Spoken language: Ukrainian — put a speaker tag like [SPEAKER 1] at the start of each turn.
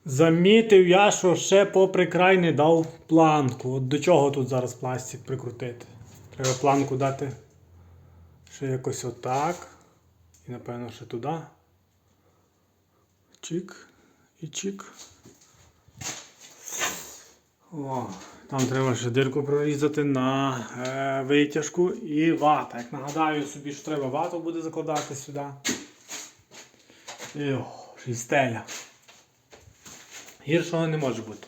[SPEAKER 1] Замітив я, що ще попри край не дав планку. От до чого тут зараз пластик прикрутити? Треба планку дати ще якось отак. І напевно ще туди. Чик і чик. О, там треба ще дирку прорізати на витяжку і вата. Як нагадаю собі, що треба вату буде закладати сюди. І ще й стеля. Гіршого не може бути.